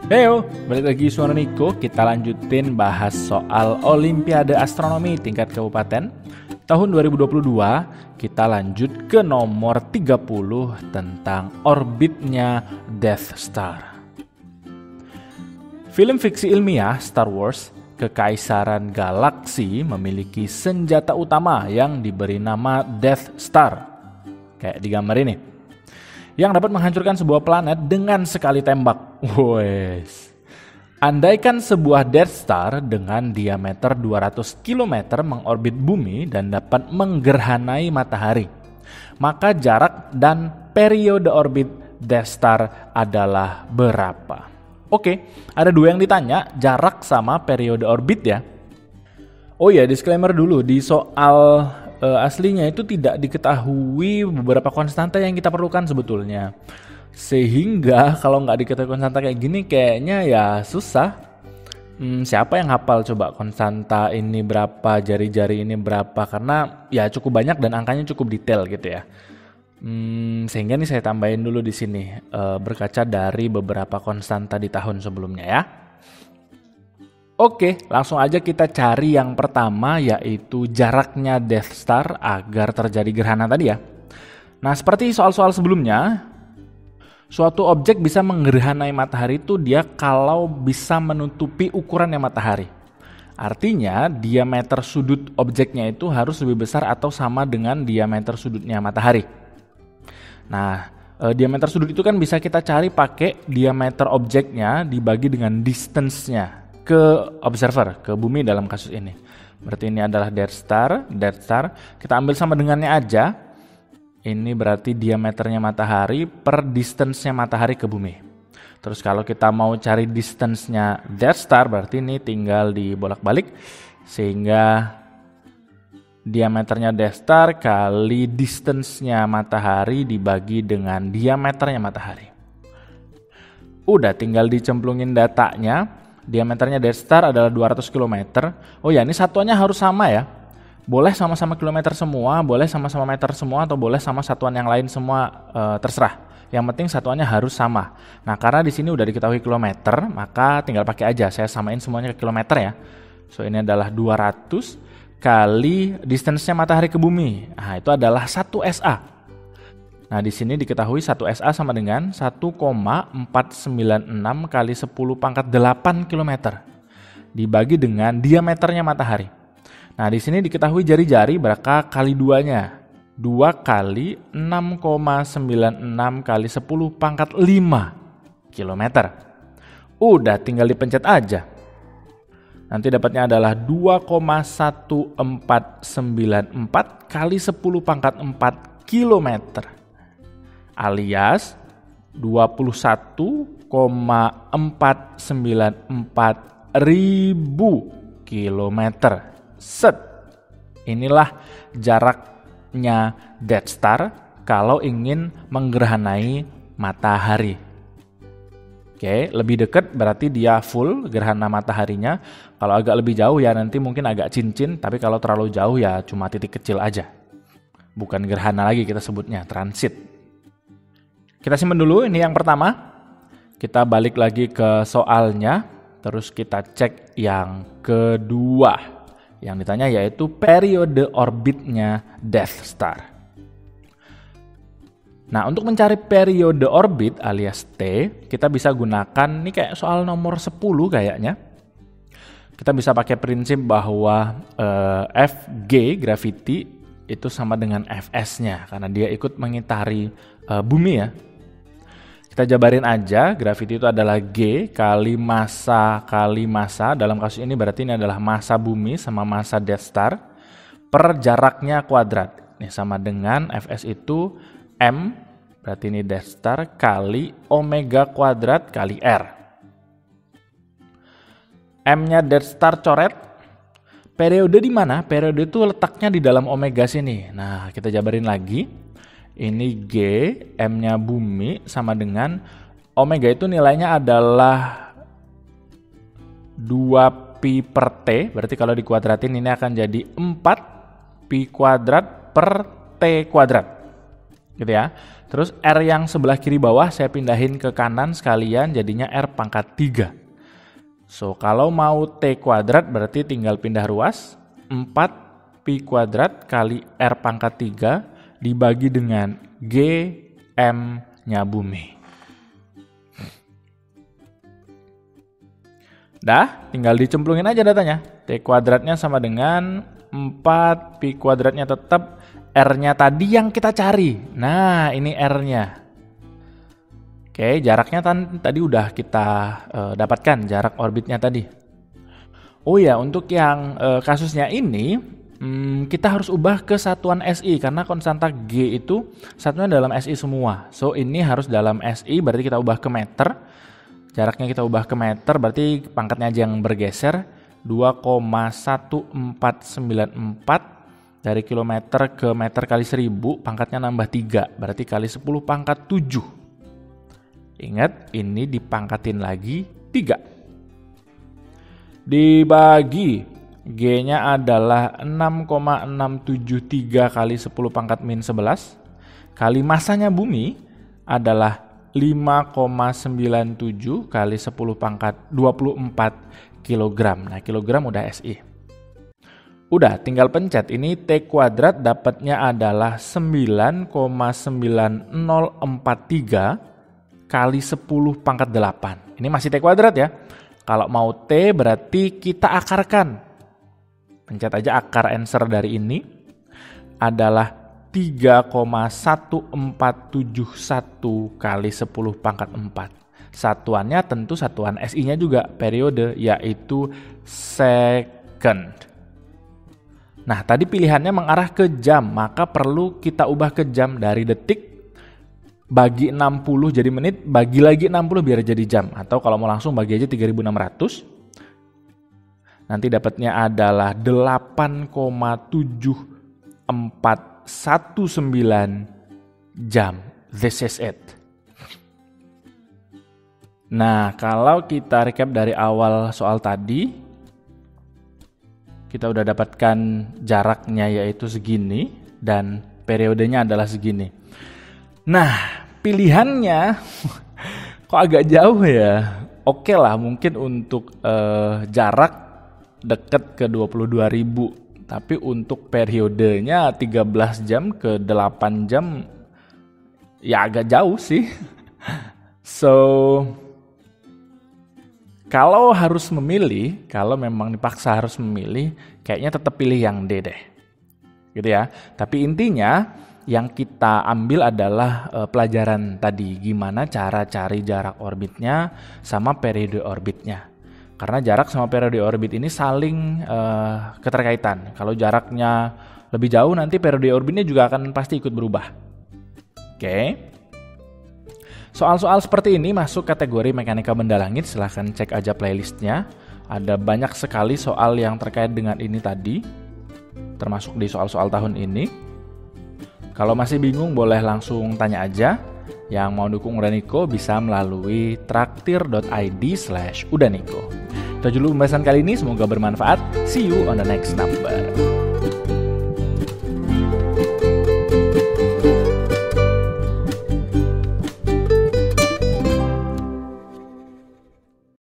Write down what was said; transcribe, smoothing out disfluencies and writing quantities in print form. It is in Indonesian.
Heyo, balik lagi suara Niko. Kita lanjutin bahas soal Olimpiade Astronomi tingkat kabupaten tahun 2022. Kita lanjut ke nomor 30 tentang orbitnya Death Star. Film fiksi ilmiah Star Wars, Kekaisaran Galaksi, memiliki senjata utama yang diberi nama Death Star, kayak di gambar ini, yang dapat menghancurkan sebuah planet dengan sekali tembak. Wes. Andaikan sebuah Death Star dengan diameter 200 km mengorbit bumi dan dapat menggerhanai matahari, maka jarak dan periode orbit Death Star adalah berapa? Oke, ada dua yang ditanya, jarak sama periode orbit ya. Oh ya, disclaimer dulu, di soal aslinya itu tidak diketahui beberapa konstanta yang kita perlukan sebetulnya. Sehingga kalau nggak diketahui konstanta kayak gini kayaknya ya susah. Siapa yang hafal coba konstanta ini berapa, jari-jari ini berapa, karena ya cukup banyak dan angkanya cukup detail gitu ya. Sehingga nih saya tambahin dulu di sini berkaca dari beberapa konstanta di tahun sebelumnya ya. Oke, langsung aja kita cari yang pertama, yaitu jaraknya Death Star agar terjadi gerhana tadi ya. Nah, seperti soal-soal sebelumnya, suatu objek bisa menggerhanai matahari itu dia kalau bisa menutupi ukurannya matahari. Artinya, diameter sudut objeknya itu harus lebih besar atau sama dengan diameter sudutnya matahari. Nah, diameter sudut itu kan bisa kita cari pakai diameter objeknya dibagi dengan distance-nya ke observer, ke bumi dalam kasus ini. Berarti ini adalah Death Star. Kita ambil sama dengannya aja. Ini berarti diameternya matahari per distance-nya matahari ke bumi. Terus kalau kita mau cari distance-nya Death Star, berarti ini tinggal dibolak-balik. Sehingga diameternya Death Star kali distance-nya matahari dibagi dengan diameternya matahari. Udah, tinggal dicemplungin datanya. Diameternya Death Star adalah 200 km. Oh ya, ini satuannya harus sama ya. Boleh sama-sama kilometer semua, boleh sama-sama meter semua, atau boleh sama satuan yang lain semua, terserah. Yang penting satuannya harus sama. Nah, karena di sini udah diketahui kilometer, maka tinggal pakai aja. Saya samain semuanya ke kilometer ya. So, ini adalah 200 kali distance-nya matahari ke bumi. Nah, itu adalah 1 SA. Nah, di sini diketahui 1 SA sama dengan 1,496 kali 10 pangkat 8 km dibagi dengan diameternya matahari. Nah, di sini diketahui jari-jari berapa kali 2-nya. 2 kali 6,96 kali 10 pangkat 5 km. Udah, tinggal dipencet aja. Nanti dapatnya adalah 2,1494 kali 10 pangkat 4 km. Alias 21,494 ribu kilometer. Set. Inilah jaraknya Death Star kalau ingin menggerhanai matahari. Oke, lebih dekat berarti dia full gerhana mataharinya. Kalau agak lebih jauh ya nanti mungkin agak cincin, tapi kalau terlalu jauh ya cuma titik kecil aja. Bukan gerhana lagi kita sebutnya, transit. Kita simpan dulu, ini yang pertama. Kita balik lagi ke soalnya, terus kita cek yang kedua. Yang ditanya yaitu periode orbitnya Death Star. Nah, untuk mencari periode orbit alias T, kita bisa gunakan, ini kayak soal nomor 10 kayaknya. Kita bisa pakai prinsip bahwa Fg, gravity, itu sama dengan Fs-nya, karena dia ikut mengitari bumi ya. Kita jabarin aja, gravity itu adalah G kali massa. Dalam kasus ini berarti ini adalah massa bumi sama massa Death Star per jaraknya kuadrat. Ini sama dengan Fs itu M, berarti ini Death Star kali omega kuadrat kali R. M-nya Death Star coret. Periode di mana? Periode itu letaknya di dalam omega sini. Nah, kita jabarin lagi. Ini G, M-nya bumi sama dengan omega itu nilainya adalah 2 pi per T. Berarti kalau dikuadratin ini akan jadi 4 pi kuadrat per T kuadrat. gitu ya. Terus R yang sebelah kiri bawah saya pindahin ke kanan sekalian, jadinya R pangkat 3. So, kalau mau T kuadrat berarti tinggal pindah ruas, 4 Pi kuadrat kali R pangkat 3 dibagi dengan G M-nya bumi. Dah, tinggal dicemplungin aja datanya. T kuadratnya sama dengan 4 Pi kuadratnya tetap, R-nya tadi yang kita cari. Nah, ini R-nya. Oke, jaraknya tadi udah kita dapatkan, jarak orbitnya tadi. Oh ya, untuk yang kasusnya ini, kita harus ubah ke satuan SI, karena konstanta G itu satunya dalam SI semua. So, ini harus dalam SI, berarti kita ubah ke meter. Jaraknya kita ubah ke meter, berarti pangkatnya aja yang bergeser. 2,1494 dari kilometer ke meter kali 1000, pangkatnya nambah 3, berarti kali 10 pangkat 7. Ingat, ini dipangkatin lagi 3. Dibagi, G-nya adalah 6,673 kali 10 pangkat min 11, kali masanya bumi adalah 5,97 kali 10 pangkat 24 kilogram. Nah, kilogram udah SI. Udah, tinggal pencet. Ini T kuadrat dapatnya adalah 9,9043 kali 10 pangkat 8. Ini masih T kuadrat ya. Kalau mau T berarti kita akarkan. Pencet aja akar answer dari ini. Adalah 3,1471 kali 10 pangkat 4. Satuannya tentu satuan SI-nya juga periode, yaitu second. Nah, tadi pilihannya mengarah ke jam, maka perlu kita ubah ke jam dari detik, bagi 60 jadi menit, bagi lagi 60 biar jadi jam. Atau kalau mau langsung bagi aja 3600. Nanti dapatnya adalah 8,7419 jam. This is it. Nah, kalau kita recap dari awal soal tadi, kita udah dapatkan jaraknya yaitu segini dan periodenya adalah segini. Nah, pilihannya kok agak jauh ya. Oke lah, mungkin untuk jarak deket ke 22.000, tapi untuk periodenya 13 jam ke 8 jam ya agak jauh sih. So, kalau harus memilih, kalau memang dipaksa harus memilih, kayaknya tetap pilih yang D deh. Gitu ya. Tapi intinya yang kita ambil adalah pelajaran tadi, gimana cara cari jarak orbitnya sama periode orbitnya. Karena jarak sama periode orbit ini saling keterkaitan. Kalau jaraknya lebih jauh, nanti periode orbitnya juga akan pasti ikut berubah. Oke. Soal-soal seperti ini masuk kategori mekanika benda langit, silahkan cek aja playlistnya. Ada banyak sekali soal yang terkait dengan ini tadi, termasuk di soal-soal tahun ini. Kalau masih bingung boleh langsung tanya aja. Yang mau dukung Udaniko bisa melalui traktir.id/udaniko. Itu dulu pembahasan kali ini, semoga bermanfaat. See you on the next number.